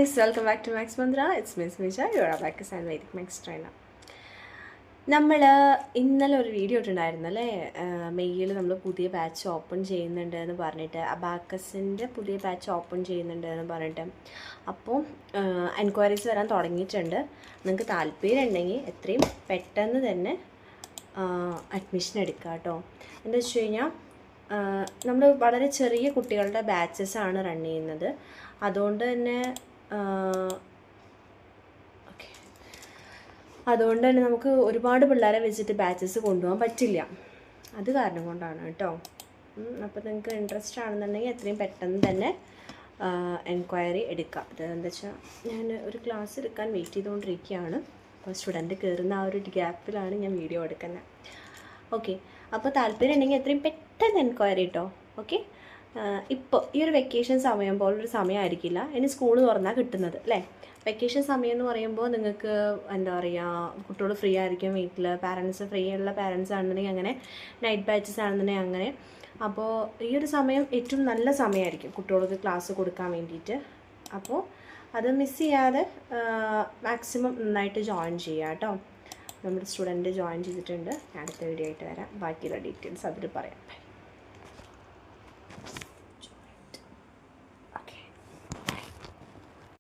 guys, welcome back to Max Mandra. It's Miss Misha. You're back as an Vedic Max trainer. നമ്മൾ ഇന്നലെ ഒരു video ഇട്ടുണ്ടായിരുന്നല്ലേ, മെയ്യിൽ നമ്മൾ പുതിയ ബാച്ച് ഓപ്പൺ ചെയ്യുന്നുണ്ട് എന്ന് പറഞ്ഞിട്ട്, അബാക്കസിൻ്റെ പുതിയ ബാച്ച് ഓപ്പൺ ചെയ്യുന്നുണ്ട് എന്ന് പറഞ്ഞിട്ട്. അപ്പോൾ എൻക്വയറീസ് വരാൻ തുടങ്ങിയിട്ടുണ്ട്. നിങ്ങൾക്ക് താല്പര്യം ഉണ്ടെങ്കിൽ എത്രയും പെട്ടെന്ന് തന്നെ അഡ്മിഷൻ എടുക്കുക കേട്ടോ. എന്താ വെച്ച് കഴിഞ്ഞാൽ നമ്മൾ വളരെ ചെറിയ കുട്ടികളുടെ ബാച്ചസാണ് റൺ ചെയ്യുന്നത്. അതുകൊണ്ട് തന്നെ നമുക്ക് ഒരുപാട് പിള്ളേരെ വെച്ചിട്ട് ബാച്ചസ് കൊണ്ടുപോകാൻ പറ്റില്ല. അത് കാരണം കൊണ്ടാണ് കേട്ടോ. അപ്പോൾ നിങ്ങൾക്ക് ഇൻട്രസ്റ്റ് ആണെന്നുണ്ടെങ്കിൽ എത്രയും പെട്ടെന്ന് തന്നെ എൻക്വയറി എടുക്കാം. അതെന്താ വെച്ചാൽ ഞാൻ ഒരു ക്ലാസ് എടുക്കാൻ വെയിറ്റ് ചെയ്തുകൊണ്ടിരിക്കുകയാണ്. അപ്പോൾ സ്റ്റുഡൻറ്റ് കയറുന്ന ആ ഒരു ഗ്യാപ്പിലാണ് ഞാൻ വീഡിയോ എടുക്കുന്നത്. ഓക്കെ, അപ്പോൾ താല്പര്യം ഉണ്ടെങ്കിൽ എത്രയും പെട്ടെന്ന് എൻക്വയറി കേട്ടോ. ഓക്കെ, ഇപ്പോൾ ഈ ഒരു വെക്കേഷൻ സമയം പോലൊരു സമയമായിരിക്കില്ല ഇനി സ്കൂൾ തുറന്നാൽ കിട്ടുന്നത് അല്ലേ. വെക്കേഷൻ സമയം എന്ന് പറയുമ്പോൾ നിങ്ങൾക്ക് എന്താ പറയുക, കുട്ടികൾ ഫ്രീ ആയിരിക്കും വീട്ടിൽ, പാരൻസ് ഫ്രീ ഉള്ള പാരൻസ് ആണെന്നുണ്ടെങ്കിൽ അങ്ങനെ, നൈറ്റ് ബാച്ചസ് ആണെന്നുണ്ടെങ്കിൽ അങ്ങനെ. അപ്പോൾ ഈ ഒരു സമയം ഏറ്റവും നല്ല സമയമായിരിക്കും കുട്ടികൾക്ക് ക്ലാസ് കൊടുക്കാൻ വേണ്ടിയിട്ട്. അപ്പോൾ അത് മിസ് ചെയ്യാതെ മാക്സിമം നന്നായിട്ട് ജോയിൻ ചെയ്യുക കേട്ടോ. നമ്മുടെ സ്റ്റുഡൻറ്റ് ജോയിൻ ചെയ്തിട്ടുണ്ട്. അടുത്ത വീഡിയോ ആയിട്ട് വരാം. ബാക്കിയുള്ള ഡീറ്റെയിൽസ് അതിൽ പറയാം.